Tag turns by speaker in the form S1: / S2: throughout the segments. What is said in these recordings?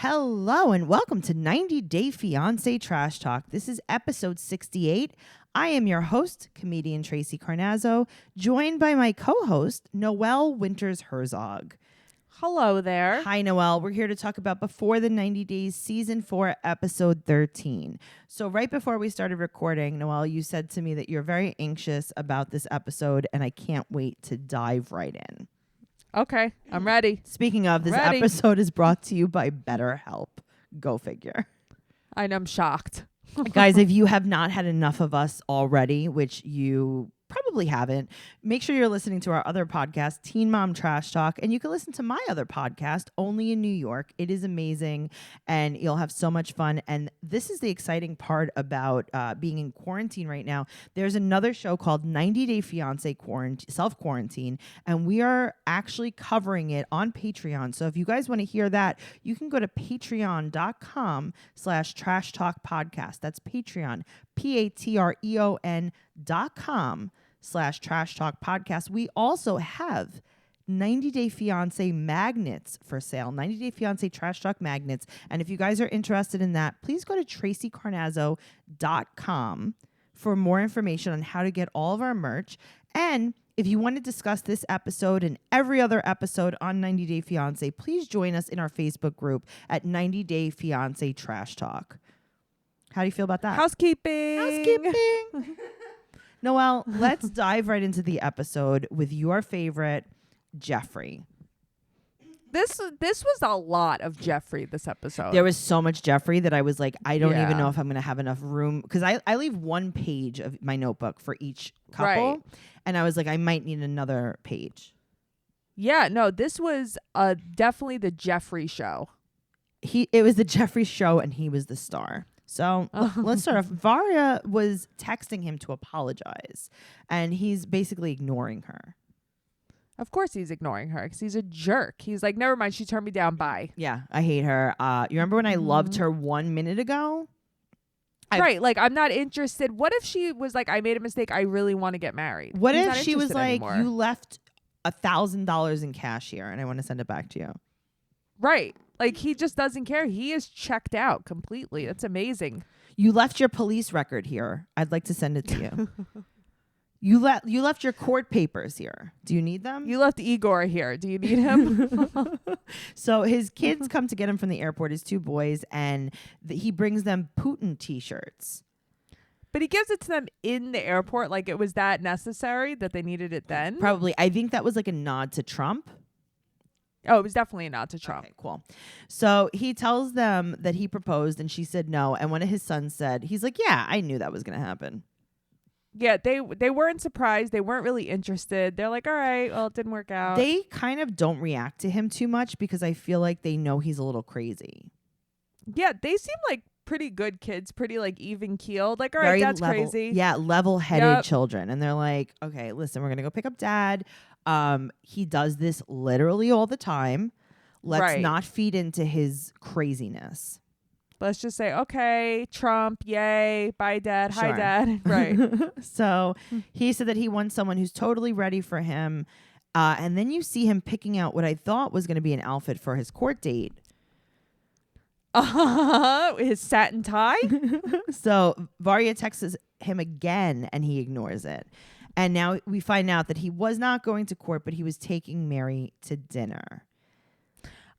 S1: Hello and welcome to 90 Day Fiance Trash Talk. This is episode 68. I am your host, comedian Tracy Carnazzo, joined by my co-host, Noelle Winters Herzog.
S2: Hello there.
S1: Hi, Noelle. We're here to talk about Before the 90 Days, Season 4, Episode 13. So right before we started recording, Noelle, you said to me that you're very anxious about this episode, and I can't wait to dive right in.
S2: Okay, I'm ready.
S1: Speaking of, this episode is brought to you by BetterHelp. Go figure.
S2: I'm shocked.
S1: Guys, if you have not had enough of us already, which you probably haven't, make sure you're listening to our other podcast, Teen Mom Trash Talk, and you can listen to my other podcast, Only in New York. It is amazing, and you'll have so much fun. And this is the exciting part about being in quarantine right now. There's another show called 90 Day Fiance Self-Quarantine, and we are actually covering it on Patreon. So if you guys want to hear that, you can go to patreon.com/Trash Talk Podcast. That's Patreon, patreon.com/Trash Talk Podcast. We also have 90 Day Fiance magnets for sale, 90 Day Fiance Trash Talk magnets. And if you guys are interested in that, please go to tracycarnazzo.com for more information on how to get all of our merch. And if you want to discuss this episode and every other episode on 90 Day Fiance, please join us in our Facebook group at 90 Day Fiance Trash Talk. How do you feel about that?
S2: Housekeeping.
S1: Noelle, let's dive right into the episode with your favorite, Jeffrey.
S2: This was a lot of Jeffrey this episode.
S1: There was so much Jeffrey that I was like, I don't even know if I'm going to have enough room. Because I leave one page of my notebook for each couple. Right. And I was like, I might need another page.
S2: Yeah, no, this was definitely the Jeffrey show.
S1: It was the Jeffrey show and he was the star. So let's start off. Varya was texting him to apologize, and he's basically ignoring her.
S2: Of course he's ignoring her because he's a jerk. He's like, never mind, she turned me down, bye.
S1: Yeah, I hate her. You remember when I loved her 1 minute ago?
S2: Right, like, I'm not interested. What if she was like, I made a mistake, I really want to get married?
S1: What if she was like,
S2: anymore.
S1: You left $1,000 in cash here, and I want to send it back to you?
S2: Right. Like, he just doesn't care. He is checked out completely. That's amazing.
S1: You left your police record here. I'd like to send it to you. You left your court papers here. Do you need them?
S2: You left Igor here. Do you need him?
S1: So his kids come to get him from the airport, his two boys, and he brings them Putin T-shirts.
S2: But he gives it to them in the airport. Like, it was that necessary that they needed it then?
S1: Probably. I think that was like a nod to Trump.
S2: Oh, it was definitely a nod to Trump.
S1: Okay, cool. So he tells them that he proposed and she said no. And one of his sons said, he's like, yeah, I knew that was going to happen.
S2: Yeah, they weren't surprised. They weren't really interested. They're like, all right, well, it didn't work out.
S1: They kind of don't react to him too much because I feel like they know he's a little crazy.
S2: Yeah, they seem like pretty good kids, pretty like even keeled. Like, all right, that's crazy.
S1: Yeah, level-headed children. And they're like, okay, listen, we're going to go pick up dad. He does this literally all the time. Let's not feed into his craziness.
S2: Let's just say, okay, Trump, yay, bye, dad,
S1: Sure.
S2: hi, dad. Right.
S1: So he said that he wants someone who's totally ready for him. And then you see him picking out what I thought was going to be an outfit for his court date.
S2: His satin tie.
S1: So Varya texts him again and he ignores it. And now we find out that he was not going to court, but he was taking Mary to dinner.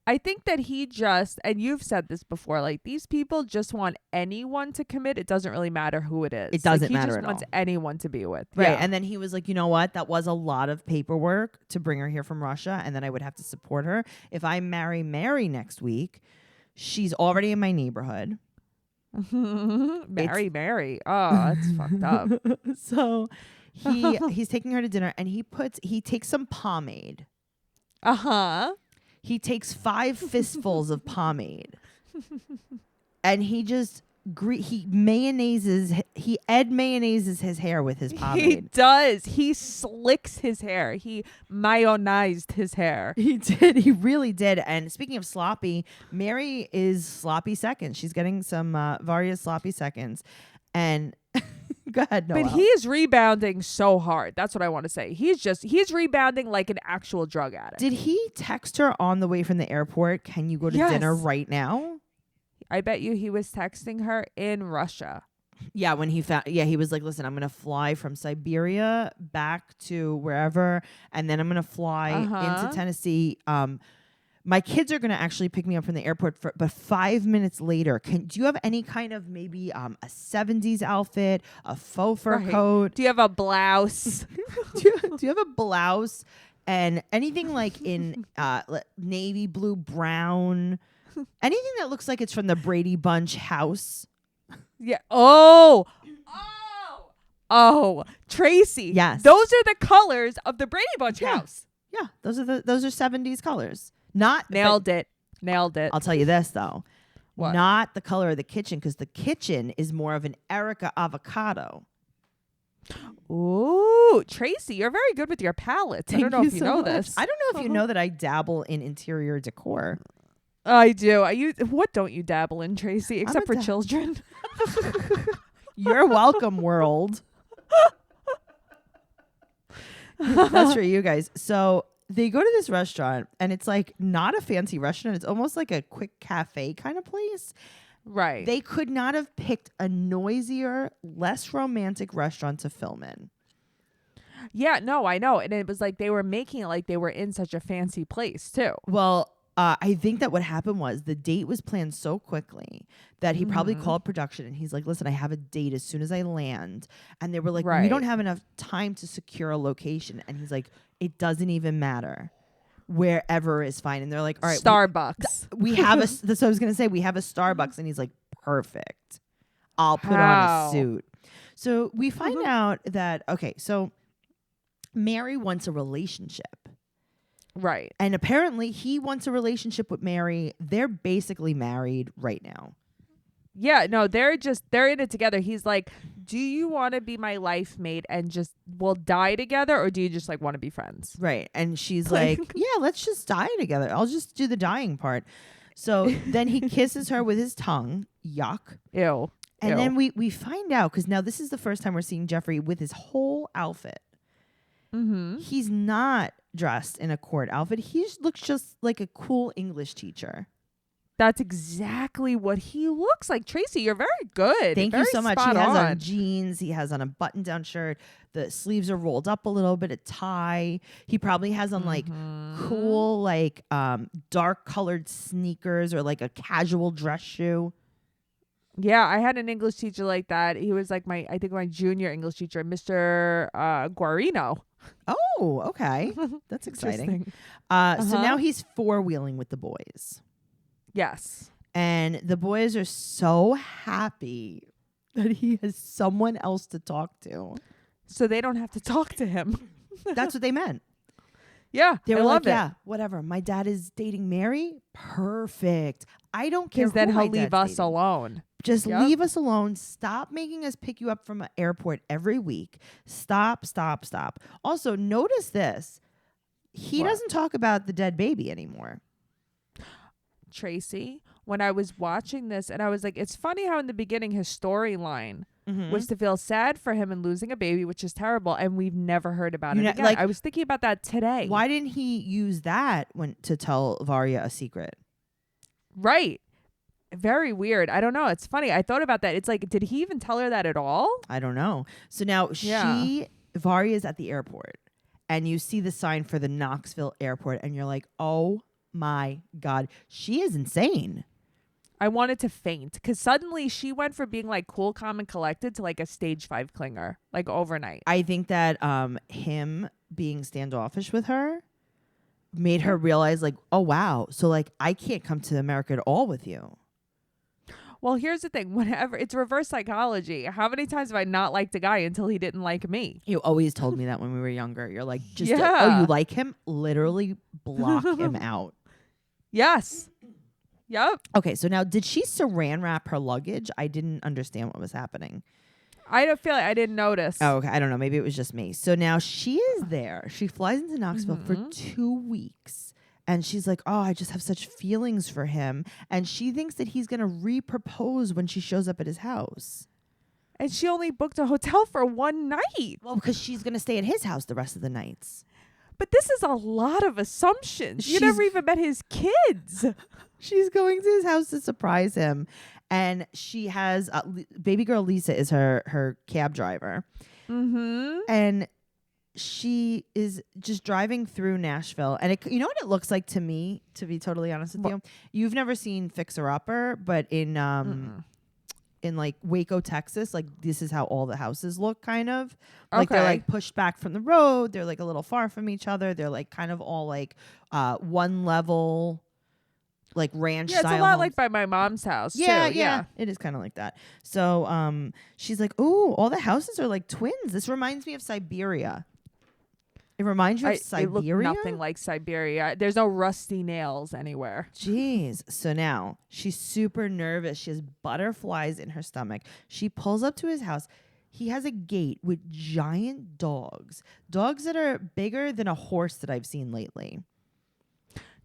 S2: I think that he just, and you've said this before, like, these people just want anyone to commit. It doesn't really matter who it is.
S1: It doesn't matter at all.
S2: He just wants anyone to be with.
S1: Right.
S2: Yeah.
S1: And then he was like, you know what? That was a lot of paperwork to bring her here from Russia. And then I would have to support her. If I marry Mary next week, she's already in my neighborhood.
S2: Mary. Oh, that's fucked up.
S1: So he's taking her to dinner and he takes some pomade. He takes 5 fistfuls of pomade. And he just he mayonnaises his hair with his pomade.
S2: He does. He slicks his hair. He mayonnaised his hair.
S1: He did. He really did. And speaking of sloppy, Mary is sloppy seconds. She's getting some Varya sloppy seconds. And Go ahead, Noelle.
S2: But he is rebounding so hard. That's what I want to say. He's rebounding like an actual drug addict.
S1: Did he text her on the way from the airport? Can you go to dinner right now?
S2: I bet you he was texting her in Russia.
S1: Yeah, when he found, he was like, listen, I'm going to fly from Siberia back to wherever, and then I'm going to fly into Tennessee. My kids are going to actually pick me up from the airport, but 5 minutes later, do you have any kind of maybe a 70s outfit, a faux fur coat?
S2: Do you have a blouse?
S1: do you have a blouse and anything like in navy blue, brown, anything that looks like it's from the Brady Bunch house?
S2: Yeah. Oh, Tracy.
S1: Yes.
S2: Those are the colors of the Brady Bunch house.
S1: Yeah, those are 70s colors. Nailed
S2: it.
S1: I'll tell you this though.
S2: What?
S1: Not the color of the kitchen, because the kitchen is more of an Erica avocado.
S2: Ooh, Tracy, you're very good with your palettes. I don't know if you know this.
S1: I don't know if you know that I dabble in interior decor.
S2: I do. What don't you dabble in, Tracy, except for children?
S1: You're welcome, world. That's for you guys. So they go to this restaurant, and it's like not a fancy restaurant. It's almost like a quick cafe kind of place.
S2: Right.
S1: They could not have picked a noisier, less romantic restaurant to film in.
S2: Yeah, no, I know. And it was like they were making it like they were in such a fancy place, too.
S1: Well, I think that what happened was the date was planned so quickly that he probably called production and he's like, listen, I have a date as soon as I land. And they were like, we don't have enough time to secure a location. And he's like, it doesn't even matter. Wherever is fine. And they're like, all right,
S2: Starbucks.
S1: We have that's what I was going to say. We have a Starbucks. And he's like, perfect. I'll put on a suit. So we find out that, okay, so Mary wants a relationship.
S2: Right.
S1: And apparently he wants a relationship with Mary. They're basically married right now.
S2: Yeah, no, they're in it together. He's like, do you want to be my life mate and just we'll die together, or do you just like want to be friends?
S1: Right. And she's like, yeah, let's just die together. I'll just do the dying part. So then he kisses her with his tongue. Yuck.
S2: Ew.
S1: And then we find out, because now this is the first time we're seeing Jeffrey with his whole outfit.
S2: Mm-hmm.
S1: He's not dressed in a court outfit. He looks just like a cool English teacher.
S2: That's exactly what he looks like. Tracy, you're very good.
S1: Thank you so much. He has on jeans. He has on a button-down shirt. The sleeves are rolled up a little bit, a tie. He probably has on like cool, like dark colored sneakers or like a casual dress shoe.
S2: Yeah, I had an English teacher like that. He was like my junior English teacher, Mr. Guarino.
S1: Oh, okay. That's exciting. So now he's four-wheeling with the boys.
S2: Yes.
S1: And the boys are so happy that he has someone else to talk to.
S2: So they don't have to talk to him.
S1: That's what they meant.
S2: Yeah.
S1: They were like, yeah, whatever. My dad is dating Mary. Perfect. I don't care.
S2: Because then he'll leave us alone.
S1: Just leave us alone. Stop making us pick you up from an airport every week. Stop. Also, notice this. He doesn't talk about the dead baby anymore.
S2: Tracy, when I was watching this, and I was like, it's funny how in the beginning his storyline was to feel sad for him and losing a baby, which is terrible, and we've never heard about it again. Like, I was thinking about that today.
S1: Why didn't he use that to tell Varya a secret?
S2: Right. Very weird. I don't know. It's funny. I thought about that. It's like, did he even tell her that at all?
S1: I don't know. So now Varya is at the airport, and you see the sign for the Knoxville airport, and you're like, oh my God, she is insane.
S2: I wanted to faint because suddenly she went from being like cool, calm, and collected to like a stage 5 clinger, like overnight.
S1: I think that him being standoffish with her made her realize like, oh wow, so like I can't come to America at all with you.
S2: Well, here's the thing. Whenever it's reverse psychology. How many times have I not liked a guy until he didn't like me?
S1: You always told me that when we were younger. You're like, just oh, you like him? Literally block him out.
S2: Yes. Yep.
S1: Okay, so now did she saran wrap her luggage? I didn't understand what was happening.
S2: I don't feel like I didn't notice.
S1: Oh, okay. I don't know. Maybe it was just me. So now she is there. She flies into Knoxville for 2 weeks. And she's like, oh, I just have such feelings for him. And she thinks that he's going to re-propose when she shows up at his house.
S2: And she only booked a hotel for one night.
S1: Well, because she's going to stay at his house the rest of the nights.
S2: But this is a lot of assumptions. You never even met his kids.
S1: She's going to his house to surprise him. And she has baby girl Lisa is her cab driver.
S2: Mm-hmm.
S1: And she is just driving through Nashville. And you know what it looks like to me, to be totally honest with you? You've never seen Fixer Upper, but in like Waco, Texas, like this is how all the houses look kind of. Like they're like pushed back from the road. They're like a little far from each other. They're like kind of all like one level, like ranch style.
S2: Yeah, it's a lot
S1: homes.
S2: like by my mom's house too.
S1: Yeah. It is kind of like that. So she's like, ooh, all the houses are like twins. This reminds me of Siberia. It reminds you of Siberia?
S2: It looked nothing like Siberia. There's no rusty nails anywhere.
S1: Jeez. So now she's super nervous. She has butterflies in her stomach. She pulls up to his house. He has a gate with giant dogs. Dogs that are bigger than a horse that I've seen lately.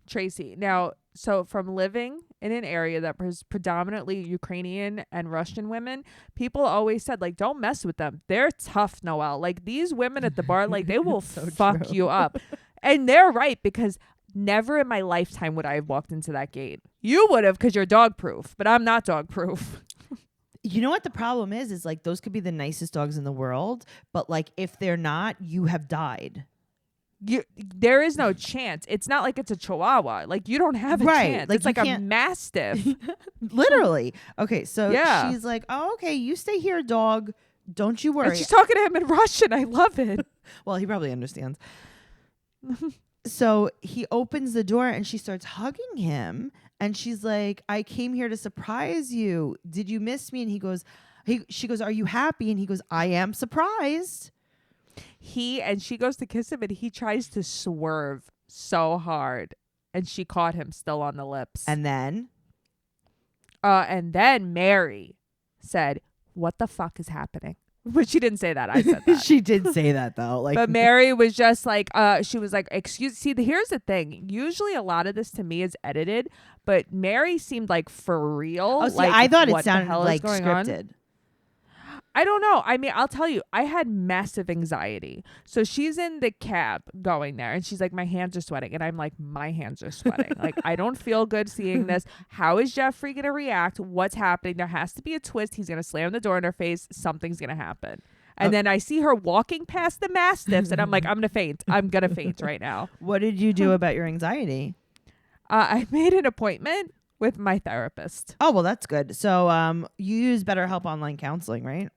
S2: Tracy, now, so from living in an area that was predominantly Ukrainian and Russian women, people always said, like, don't mess with them. They're tough, Noelle. Like, these women at the bar, like, they will fuck you up. And they're right, because never in my lifetime would I have walked into that gate. You would have, because you're dog proof, but I'm not dog proof.
S1: You know what the problem is like those could be the nicest dogs in the world, but like if they're not, you have died.
S2: There is no chance. It's not like it's a chihuahua. Like you don't have a chance. Like, it's like a mastiff.
S1: Literally. Okay, so she's like, oh, okay, you stay here, dog. Don't you worry.
S2: And she's talking to him in Russian. I love it.
S1: Well, he probably understands. So he opens the door and she starts hugging him. And she's like, I came here to surprise you. Did you miss me? And she goes, are you happy? And he goes, I am surprised.
S2: And she goes to kiss him and he tries to swerve so hard. And she caught him still on the lips.
S1: And then
S2: Mary said, what the fuck is happening? But she didn't say that. I said that.
S1: She did say that though. Like,
S2: but Mary was just like, she was like, here's the thing. Usually a lot of this to me is edited, but Mary seemed like for real.
S1: Oh, see,
S2: like,
S1: I thought it sounded like scripted.
S2: I don't know. I mean, I'll tell you, I had massive anxiety. So she's in the cab going there and she's like, my hands are sweating. And I'm like, my hands are sweating. Like, I don't feel good seeing this. How is Jeffrey going to react? What's happening? There has to be a twist. He's going to slam the door in her face. Something's going to happen. And then I see her walking past the mastiffs and I'm like, I'm going to faint. I'm going to faint right now.
S1: What did you do about your anxiety?
S2: I made an appointment with my therapist.
S1: Oh, well, that's good. So you use BetterHelp Online Counseling, right?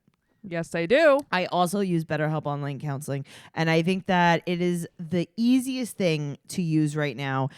S2: Yes, I do.
S1: I also use BetterHelp Online Counseling, and I think that it is the easiest thing to use right now.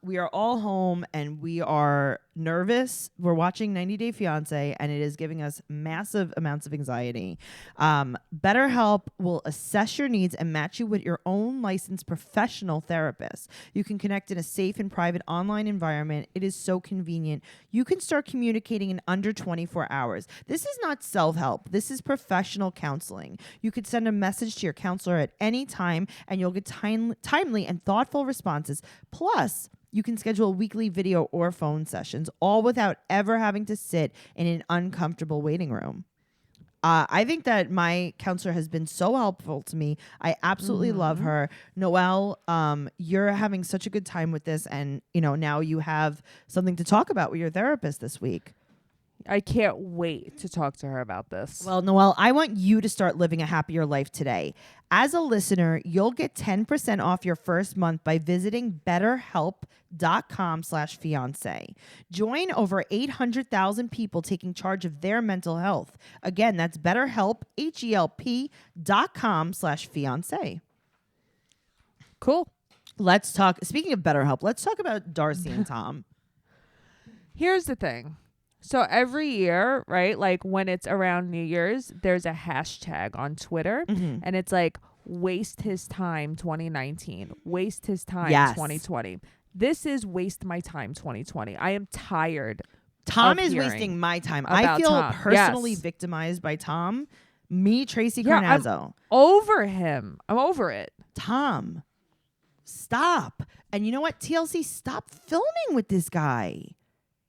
S1: We are all home, and we are nervous. We're watching 90 Day Fiance, and it is giving us massive amounts of anxiety. BetterHelp will assess your needs and match you with your own licensed professional therapist. You can connect in a safe and private online environment. It is so convenient. You can start communicating in under 24 hours. This is not self-help. This is professional counseling. You could send a message to your counselor at any time, and you'll get timely and thoughtful responses. Plus, you can schedule weekly video or phone sessions, all without ever having to sit in an uncomfortable waiting room. I think that my counselor has been so helpful to me. I absolutely love her. Noelle, you're having such a good time with this, and now you have something to talk about with your therapist this week.
S2: I can't wait to talk to her about this.
S1: Well, Noelle, I want you to start living a happier life today. As a listener, you'll get 10% off your first month by visiting betterhelp.com/fiance. Join over 800,000 people taking charge of their mental health. Again, that's betterhelp, HELP.com/fiance.
S2: Cool.
S1: Let's talk. Speaking of BetterHelp, let's talk about Darcy and Tom.
S2: Here's the thing. So every year, right, like when it's around New Year's, there's a hashtag on Twitter, and it's like, waste his time 2019, waste his time 2020. This is waste my time 2020. I am tired.
S1: Tom is wasting my time. I feel personally victimized by Tom. Me, Tracy Carnazzo.
S2: I'm over him. I'm over it.
S1: Tom, stop. And you know what, TLC, stop filming with this guy.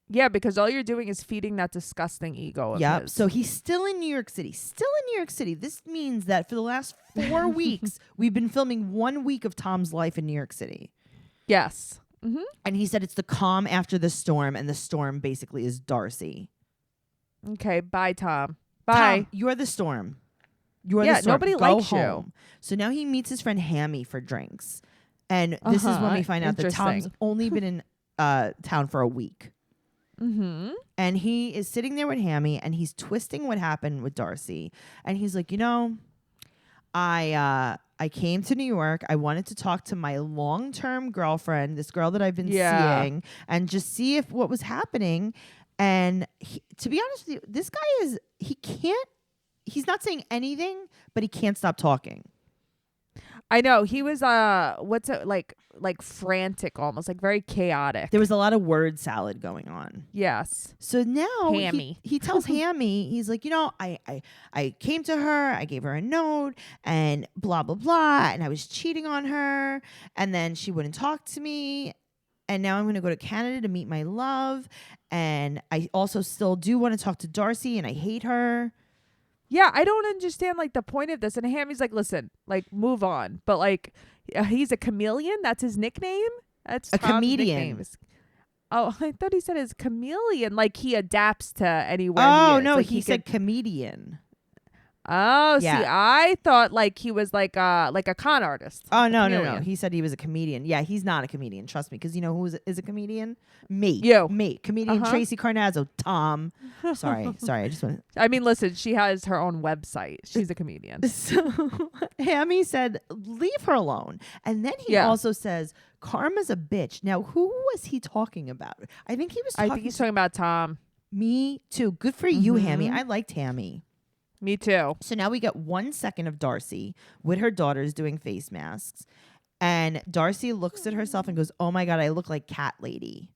S2: Yeah, because all you're doing is feeding that disgusting ego of
S1: Yep.
S2: his.
S1: So he's still in New York City. Still in New York City. This means that for the last 4 weeks, we've been filming 1 week of Tom's life in New York City.
S2: Yes. Mm-hmm.
S1: And he said it's the calm after the storm, and the storm basically is Darcy.
S2: Okay, bye, Tom. Bye.
S1: Tom, you're the storm. You're
S2: Yeah,
S1: the storm.
S2: nobody
S1: Go
S2: likes you.
S1: home. So now he meets his friend Hammy for drinks. And this is when we find out that Tom's only been in town for a week.
S2: Mm-hmm.
S1: And he is sitting there with Hammy, and he's twisting what happened with Darcy. And he's like, I came to New York. I wanted to talk to my long-term girlfriend, this girl that I've been seeing, and just see if what was happening. And to be honest with you, this guy he's not saying anything, but he can't stop talking.
S2: I know. He was what's it like frantic, almost like very chaotic.
S1: There was a lot of word salad going on.
S2: Yes.
S1: So now
S2: Hammy.
S1: he tells Hammy, he's like, I came to her, I gave her a note and blah, blah, blah. And I was cheating on her. And then she wouldn't talk to me. And now I'm going to go to Canada to meet my love. And I also still do want to talk to Darcy, and I hate her.
S2: Yeah, I don't understand like the point of this. And Hammy's like, listen, like move on. But like he's a chameleon. That's his nickname. That's
S1: a
S2: Tom's
S1: comedian.
S2: Nickname. Oh, I thought he said his chameleon. Like he adapts to anywhere.
S1: Oh
S2: he is.
S1: no,
S2: like
S1: he said comedian.
S2: Oh,
S1: Yeah.
S2: see, I thought like he was like a con artist.
S1: Oh no. He said he was a comedian. Yeah, he's not a comedian. Trust me, because you know who is a comedian? Me.
S2: You.
S1: Me. Comedian Tracy Carnazzo. Tom. Sorry. I just want.
S2: I mean, listen, she has her own website. She's a comedian.
S1: So Hammy said, "Leave her alone," and then he also says, "Karma's a bitch." Now, who was he talking about? I think he was.
S2: I think he's talking about Tom.
S1: Me too. Good for you, Hammy. I liked Hammy.
S2: Me too.
S1: So now we get 1 second of Darcy with her daughters doing face masks. And Darcy looks at herself and goes, "Oh my God, I look like Cat Lady."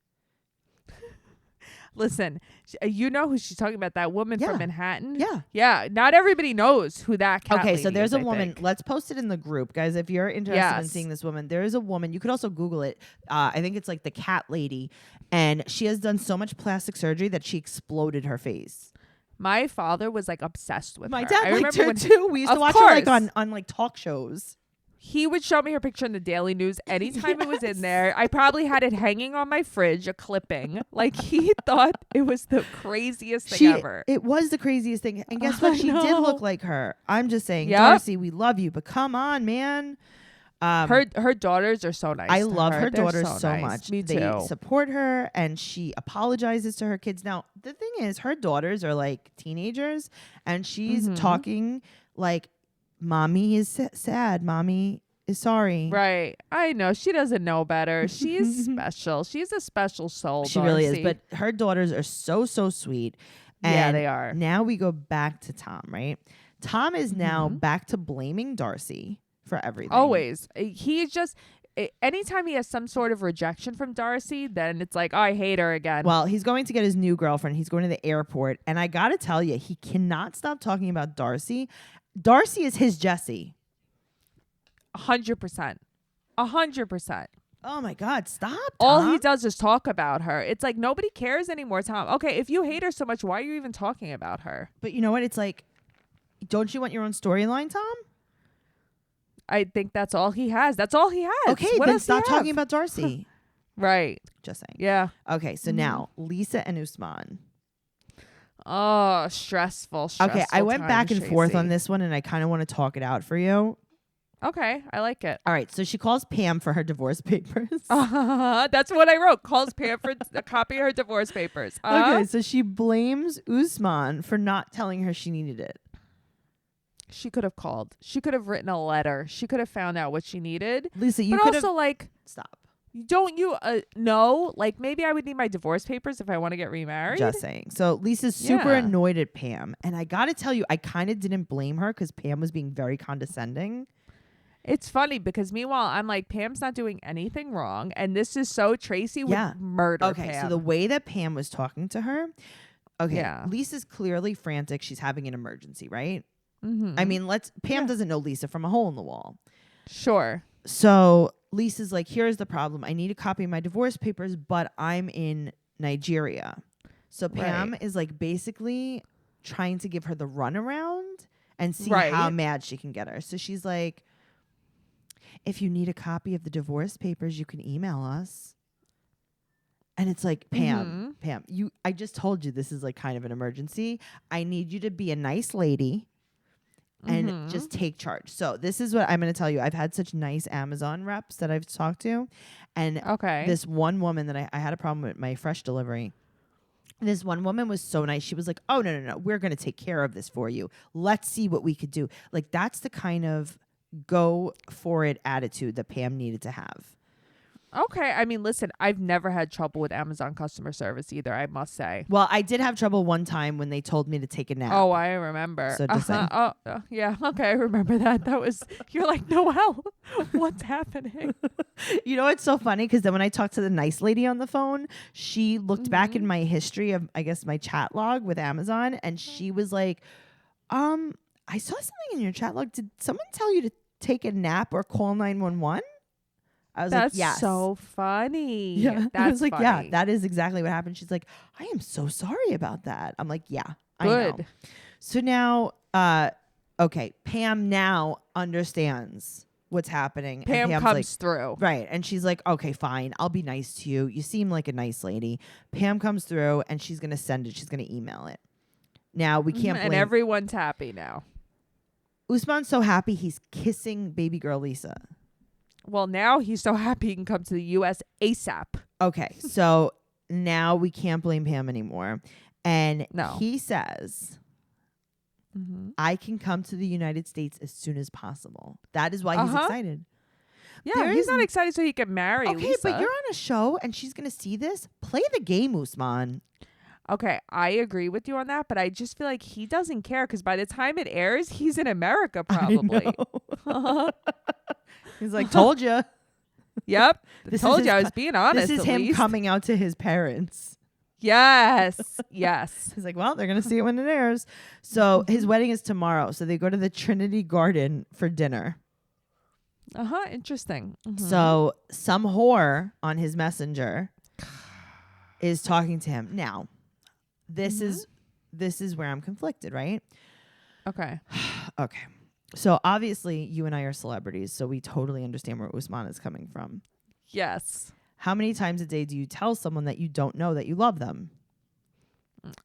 S2: Listen, you know who she's talking about, that woman from Manhattan?
S1: Yeah.
S2: Yeah. Not everybody knows who that cat
S1: Okay,
S2: lady
S1: so there's
S2: is,
S1: a
S2: I
S1: woman.
S2: think.
S1: Let's post it in the group, guys. If you're interested in
S2: Yes.
S1: seeing this woman, there is a woman. You could also Google it. I think it's like the Cat Lady. And she has done so much plastic surgery that she exploded her face.
S2: My father was like obsessed with
S1: My
S2: her.
S1: dad
S2: I
S1: liked
S2: remember
S1: her
S2: when
S1: too. We used to watch her like on like talk shows.
S2: he would show me her picture in the Daily News anytime it was in there. I probably had it hanging on my fridge, a clipping. Like he thought it was the craziest thing ever.
S1: It was the craziest thing. And guess what? She did look like her. I'm just saying,
S2: Yep.
S1: Darcy, we love you, but come on, man.
S2: Her daughters are so nice.
S1: I
S2: to
S1: love her
S2: They're
S1: daughters so
S2: nice.
S1: much.
S2: Me
S1: They
S2: too.
S1: support her, and she apologizes to her kids. Now, the thing is, her daughters are like teenagers, and she's talking like, "Mommy is sad. Mommy is sorry."
S2: Right. I know. She doesn't know better. She's special. She's a special soul.
S1: She really is.
S2: Darcy.
S1: But her daughters are so sweet. And
S2: yeah, they are.
S1: Now we go back to Tom, right? Tom is now back to blaming Darcy for everything.
S2: Always. He's just, anytime he has some sort of rejection from Darcy, then it's like, oh, I hate her again.
S1: Well, he's going to get his new girlfriend. He's going to the airport. And I got to tell you, he cannot stop talking about Darcy. Darcy is his Jessie.
S2: 100%. 100%.
S1: Oh my God, stop, Tom.
S2: All he does is talk about her. It's like nobody cares anymore, Tom. Okay, if you hate her so much, why are you even talking about her?
S1: But you know what? It's like, don't you want your own storyline, Tom?
S2: I think that's all he has. That's all he has.
S1: Okay,
S2: what
S1: then
S2: else
S1: stop
S2: do you
S1: talking
S2: have?
S1: about Darcy.
S2: Right.
S1: Just saying.
S2: Yeah.
S1: Okay, so now Lisa and Usman.
S2: Oh, stressful.
S1: Okay, I went back and forth on
S2: Tracy.
S1: this one, and I kind of want to talk it out for you.
S2: Okay, I like it.
S1: All right, so she calls Pam for her divorce papers.
S2: That's what I wrote. Calls Pam for a copy of her divorce papers.
S1: Okay, so she blames Usman for not telling her she needed it.
S2: She could have called. She could have written a letter. She could have found out what she needed.
S1: Lisa, you
S2: But
S1: could
S2: also, like,
S1: stop.
S2: don't you know? Like, maybe I would need my divorce papers if I want to get remarried.
S1: Just saying. So Lisa's super
S2: Yeah.
S1: annoyed at Pam. And I got to tell you, I kind of didn't blame her because Pam was being very condescending.
S2: It's funny because meanwhile, I'm like, Pam's not doing anything wrong. And this is so Tracy would murder
S1: Okay,
S2: Pam.
S1: so the way that Pam was talking to her, okay,
S2: Yeah.
S1: Lisa's clearly frantic. She's having an emergency, right?
S2: Mm-hmm.
S1: I mean, Pam doesn't know Lisa from a hole in the wall.
S2: Sure.
S1: So Lisa's like, here's the problem. I need a copy of my divorce papers, but I'm in Nigeria. So Pam
S2: Right.
S1: is like basically trying to give her the runaround and see
S2: Right.
S1: how mad she can get her. So she's like, if you need a copy of the divorce papers, you can email us. And it's like, Pam, I just told you this is like kind of an emergency. I need you to be a nice lady and just take charge. So this is what I'm going to tell you. I've had such nice Amazon reps that I've talked to. And this one woman that I had a problem with my fresh delivery. This one woman was so nice. She was like, oh, no. We're going to take care of this for you. Let's see what we could do. Like, that's the kind of go for it attitude that Pam needed to have.
S2: Okay. I mean, listen, I've never had trouble with Amazon customer service either, I must say.
S1: Well, I did have trouble one time when they told me to take a nap.
S2: Oh, I remember.
S1: So just saying.
S2: Yeah. Okay. I remember that. You're like, Noelle, what's happening?
S1: You know, it's so funny because then when I talked to the nice lady on the phone, she looked back in my history of, I guess, my chat log with Amazon. And she was like, I saw something in your chat log. Did someone tell you to take a nap or call 911? I was
S2: That's
S1: like, yes.
S2: so funny.
S1: Yeah.
S2: That's
S1: I was like,
S2: funny.
S1: yeah, that is exactly what happened. She's like, I am so sorry about that. I'm like, yeah, I know.
S2: Good.
S1: So now, okay, Pam now understands what's happening.
S2: Pam
S1: and Pam's
S2: comes through.
S1: Right. And she's like, okay, fine. I'll be nice to you. You seem like a nice lady. Pam comes through and she's going to send it. She's going to email it. Now, we can't blame.
S2: And everyone's happy now.
S1: Usman's so happy he's kissing baby girl Lisa.
S2: Well, now he's so happy he can come to the U.S. ASAP.
S1: Okay. So now we can't blame Pam anymore. And he says, I can come to the United States as soon as possible. That is why he's excited.
S2: Yeah, he's not excited so he can marry Lisa.
S1: But you're on a show and she's going to see this. Play the game, Usman.
S2: Okay, I agree with you on that, but I just feel like he doesn't care because by the time it airs, he's in America probably.
S1: He's like, told you.
S2: Yep. Told you. I was being honest.
S1: This is him coming out to his parents.
S2: Yes. Yes.
S1: He's like, well, they're going to see it when it airs. So his wedding is tomorrow. So they go to the Trinity Garden for dinner.
S2: Interesting.
S1: So some whore on his messenger is talking to him. Now, this is where I'm conflicted, right?
S2: Okay.
S1: Okay. So obviously you and I are celebrities, so we totally understand where Usman is coming from.
S2: Yes.
S1: How many times a day do you tell someone that you don't know that you love them?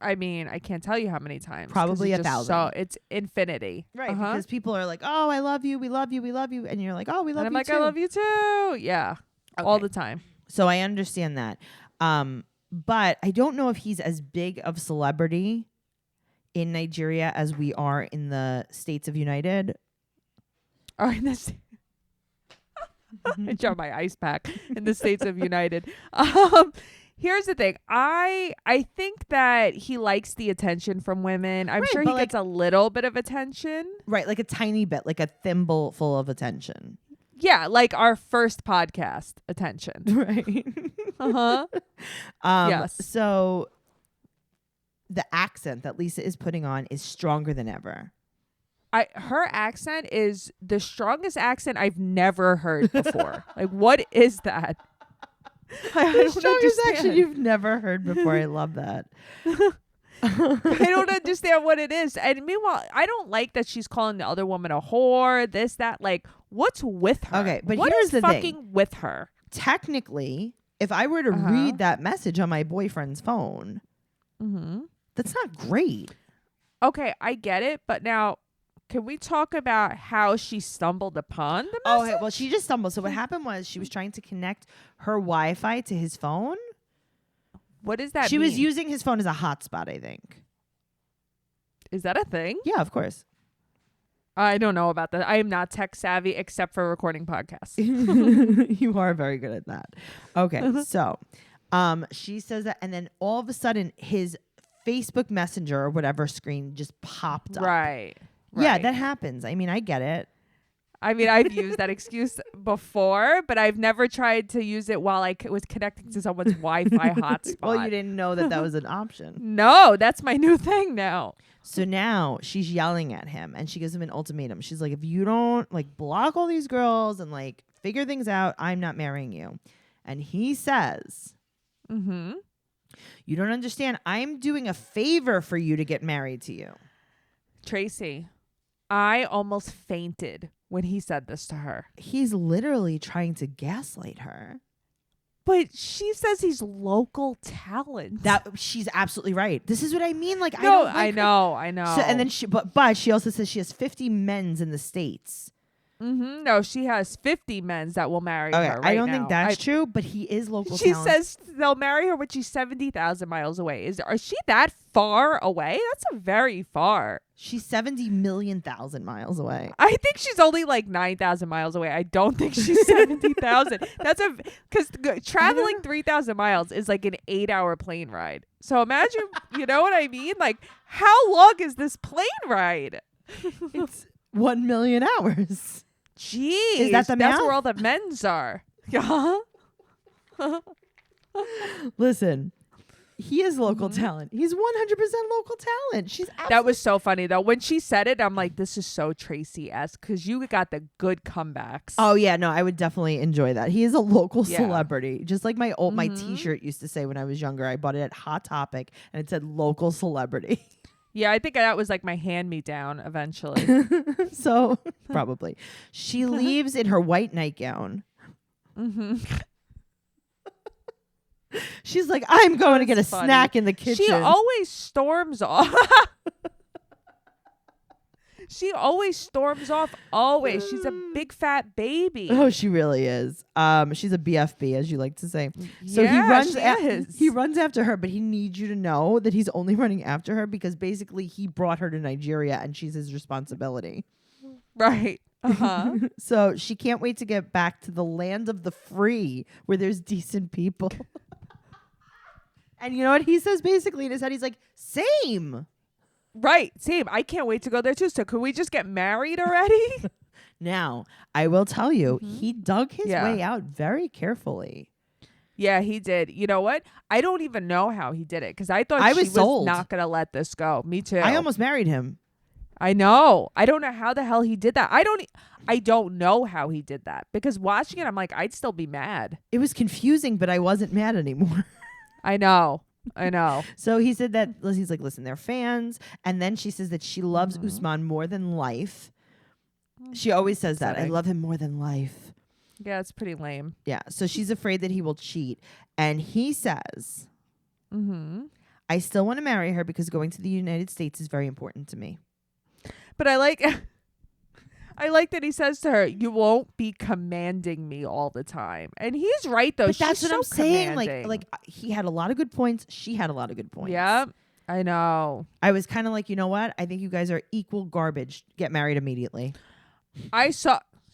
S2: I mean, I can't tell you how many times.
S1: Probably 1,000.
S2: So it's infinity.
S1: Right. Because people are like, oh, I love you. We love you. We love you. And you're like, oh, we love you.
S2: And I'm like,
S1: too.
S2: I love you too. Yeah. Okay. All the time.
S1: So I understand that. But I don't know if he's as big of celebrity in Nigeria as we are in the States of United.
S2: Oh, in this. I dropped my ice pack in the States of United. Here's the thing. I think that he likes the attention from women. I'm sure he gets a little bit of attention.
S1: Right, like a tiny bit, like a thimble full of attention.
S2: Yeah, like our first podcast attention.
S1: Right.
S2: Yes.
S1: So the accent that Lisa is putting on is stronger than ever.
S2: Her accent is the strongest accent I've never heard before. Like, what is that?
S1: The strongest accent you've never heard before. I love that.
S2: I don't understand what it is. And meanwhile, I don't like that she's calling the other woman a whore, this, that. Like, what's with her?
S1: Okay, but
S2: what
S1: here's
S2: is
S1: the
S2: fucking
S1: thing.
S2: with her?
S1: Technically, if I were to read that message on my boyfriend's phone, that's not great.
S2: Okay, I get it. But now, can we talk about how she stumbled upon the message?
S1: Okay, well, she just stumbled. So what happened was she was trying to connect her Wi-Fi to his phone.
S2: What does that mean?
S1: She was using his phone as a hotspot, I think.
S2: Is that a thing?
S1: Yeah, of course.
S2: I don't know about that. I am not tech savvy except for recording podcasts.
S1: You are very good at that. Okay, so she says that, and then all of a sudden his Facebook Messenger or whatever screen just popped up.
S2: Right.
S1: Yeah, that happens. I mean, I get it.
S2: I mean, I've used that excuse before, but I've never tried to use it while I was connecting to someone's Wi-Fi hotspot.
S1: Well, you didn't know that was an option.
S2: No, that's my new thing now.
S1: So now she's yelling at him and she gives him an ultimatum. She's like, if you don't like block all these girls and like figure things out, I'm not marrying you. And he says, You don't understand. I'm doing a favor for you to get married to you.
S2: Tracy, I almost fainted when he said this to her.
S1: He's literally trying to gaslight her.
S2: But she says he's local talent.
S1: That she's absolutely right. This is what I mean. Like,
S2: No,
S1: I
S2: know.
S1: So, and then but she also says she has 50 men's in the States.
S2: No, she has 50 men's that will marry her right
S1: I don't
S2: now.
S1: think that's true, but he is local
S2: She
S1: talent.
S2: says they'll marry her when she's 70,000 miles away. Is she that far away? That's a very far.
S1: She's 70 million thousand miles away.
S2: I think she's only like 9,000 miles away. I don't think she's 70,000. Because traveling 3,000 miles is like an 8-hour plane ride. So imagine, you know what I mean? Like, how long is this plane ride?
S1: It's 1 million hours.
S2: Jeez.
S1: Is that the math?
S2: That's where all the men's are. Yeah.
S1: Listen, he is local talent. He's 100% local talent. She's
S2: That was so funny though. When she said it, I'm like, this is so Tracy-esque because you got the good comebacks.
S1: Oh yeah, no, I would definitely enjoy that. He is a local
S2: Yeah.
S1: celebrity, just like my my T-shirt used to say when I was younger. I bought it at Hot Topic, and it said local celebrity.
S2: Yeah, I think that was like my hand-me-down eventually.
S1: So probably she leaves in her white nightgown. She's like, I'm going to get a
S2: funny.
S1: snack in the kitchen.
S2: She always storms off. She always storms off. Always. She's a big fat baby.
S1: Oh, she really is. She's a BFB, as you like to say. So
S2: Yeah, she is.
S1: he runs after her, but he needs you to know that he's only running after her because basically he brought her to Nigeria and she's his responsibility.
S2: Right. Uh-huh.
S1: So she can't wait to get back to the land of the free where there's decent people. And you know what he says basically in his head? He's like, same.
S2: Right. Same. I can't wait to go there too. So could we just get married already?
S1: Now, I will tell you, he dug his
S2: Yeah.
S1: way out very carefully.
S2: Yeah, he did. You know what? I don't even know how he did it because I thought
S1: I
S2: she
S1: was sold.
S2: not going to let this go. Me too.
S1: I almost married him.
S2: I know. I don't know how the hell he did that. I don't know how he did that because watching it, I'm like, I'd still be mad.
S1: It was confusing, but I wasn't mad anymore.
S2: I know.
S1: So he said that he's like, listen, they're fans. And then she says that she loves Usman more than life. She always says that. I
S2: Upsetting.
S1: love him more than life.
S2: Yeah, it's pretty lame.
S1: Yeah. So she's afraid that he will cheat. And he says, I still want to marry her because going to the United States is very important to me.
S2: But I like that he says to her, you won't be commanding me all the time. And he's right though.
S1: But that's
S2: She's
S1: what I'm
S2: so
S1: saying.
S2: commanding.
S1: Like he had a lot of good points. She had a lot of good points.
S2: Yeah, I know.
S1: I was kind of like, you know what? I think you guys are equal garbage. Get married immediately.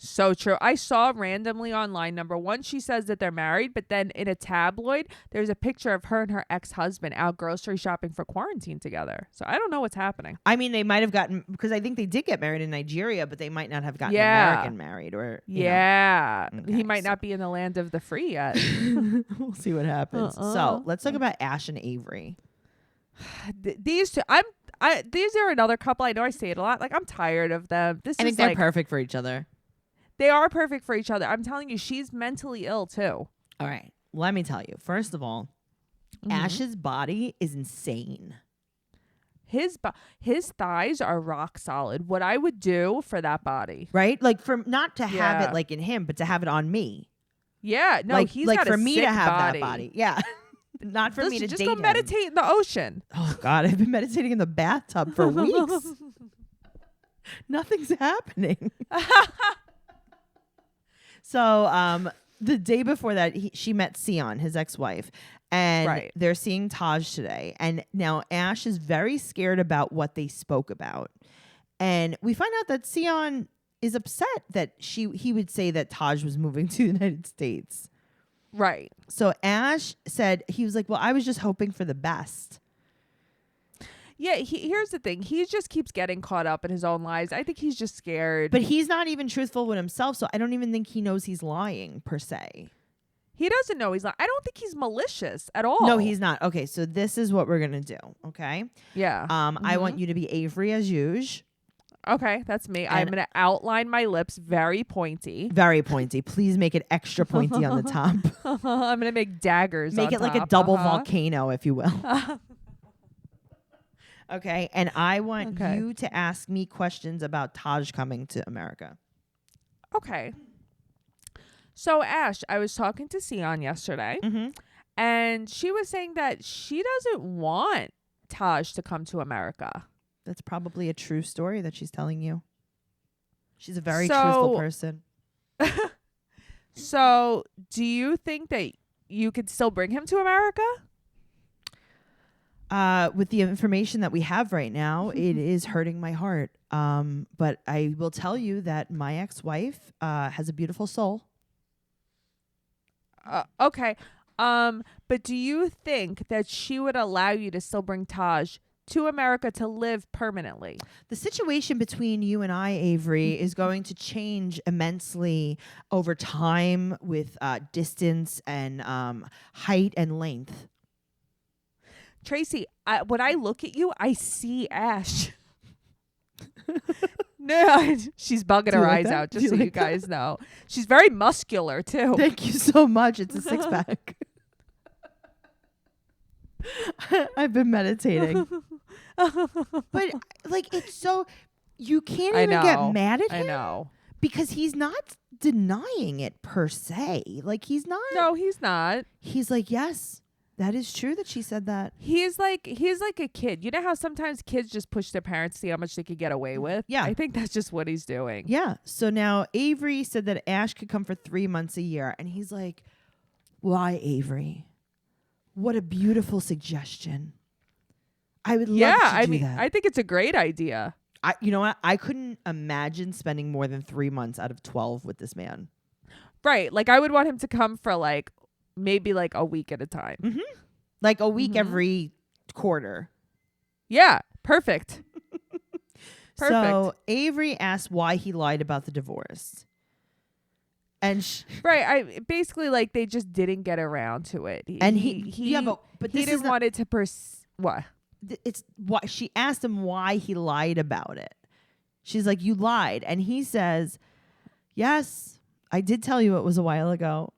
S2: So true. I saw randomly online, number one, she says that they're married, but then in a tabloid, there's a picture of her and her ex-husband out grocery shopping for quarantine together. So I don't know what's happening.
S1: I mean, they might have gotten, because I think they did get married in Nigeria, but they might not have gotten
S2: Yeah.
S1: American married or, you know.
S2: Yeah.
S1: Okay,
S2: He might
S1: so-
S2: not be in the land of the free yet.
S1: We'll see what happens. So let's talk about Ash and Avery.
S2: These two, these are another couple. I know I say it a lot. Like, I'm tired of them.
S1: I think they're perfect for each other.
S2: They are perfect for each other. I'm telling you, she's mentally ill too.
S1: All right. Let me tell you. First of all, Ash's body is insane.
S2: His thighs are rock solid. What I would do for that body.
S1: Right? Like, for not to have
S2: Yeah.
S1: it like in him, but to have it on me.
S2: Yeah. No,
S1: like,
S2: he's
S1: like
S2: got
S1: for
S2: a
S1: me
S2: sick
S1: to have
S2: body.
S1: that body. Yeah. Not for me
S2: Listen,
S1: to
S2: just
S1: date
S2: go
S1: him.
S2: meditate in the ocean.
S1: Oh God, I've been meditating in the bathtub for weeks. Nothing's happening. So the day before that, she met Sion, his ex-wife, and
S2: Right.
S1: they're seeing Taj today. And now Ash is very scared about what they spoke about. And we find out that Sion is upset that he would say that Taj was moving to the United States.
S2: Right.
S1: So Ash said, he was like, well, I was just hoping for the best.
S2: Yeah, here's the thing. He just keeps getting caught up in his own lies. I think he's just scared.
S1: But he's not even truthful with himself, so I don't even think he knows he's lying, per se.
S2: He doesn't know he's lying. I don't think he's malicious at all.
S1: No, he's not. Okay, so this is what we're going to do, okay?
S2: Yeah.
S1: I want you to be Avery as usual.
S2: Okay, that's me. I'm
S1: And-
S2: going to outline my lips very pointy.
S1: Very pointy. Please make it extra pointy on the top.
S2: I'm going to make daggers
S1: Make
S2: on
S1: it like a
S2: top.
S1: double volcano, if you will. Okay. And I want
S2: Okay.
S1: you to ask me questions about Taj coming to America.
S2: Okay. So, Ash, I was talking to Sion yesterday,
S1: Mm-hmm.
S2: and she was saying that she doesn't want Taj to come to America.
S1: That's probably a true story that she's telling you. She's a very
S2: So-
S1: truthful person.
S2: So, do you think that you could still bring him to America?
S1: With the information that we have right now, it is hurting my heart. But I will tell you that my ex-wife has a beautiful soul.
S2: Okay. But do you think that she would allow you to still bring Taj to America to live permanently?
S1: The situation between you and I, Avery, is going to change immensely over time with distance and height and length.
S2: Tracy, when I look at you, I see Ash. No, she's bugging
S1: Do you
S2: her
S1: like
S2: eyes
S1: that?
S2: out,
S1: Do
S2: just
S1: you
S2: so you
S1: like that?
S2: guys know. She's very muscular, too.
S1: Thank you so much. It's a six-pack. I've been meditating. But, like, it's so... You can't
S2: I
S1: even get
S2: know.
S1: mad at
S2: I
S1: him
S2: know.
S1: because he's not denying it per se. Like, he's not...
S2: No, he's not.
S1: He's like, yes, that is true that she said that.
S2: He's like a kid. You know how sometimes kids just push their parents to see how much they could get away with?
S1: Yeah.
S2: I think that's just what he's doing.
S1: Yeah. So now Avery said that Ash could come for 3 months a year. And he's like, why, Avery? What a beautiful suggestion. I would love to do that.
S2: I think it's a great idea.
S1: You know what? I couldn't imagine spending more than 3 months out of 12 with this man.
S2: Right. Like, I would want him to come for like maybe like a week at a time.
S1: Mm-hmm. Like a week
S2: Mhm.
S1: every quarter.
S2: Yeah. Perfect.
S1: So Avery asked why he lied about the divorce. And
S2: Right. I basically like they just didn't get around to it.
S1: yeah, but
S2: he
S1: this is
S2: didn't
S1: not,
S2: want it to what?
S1: it's why she asked him why he lied about it. She's like, you lied. And he says, yes, I did tell you it was a while ago.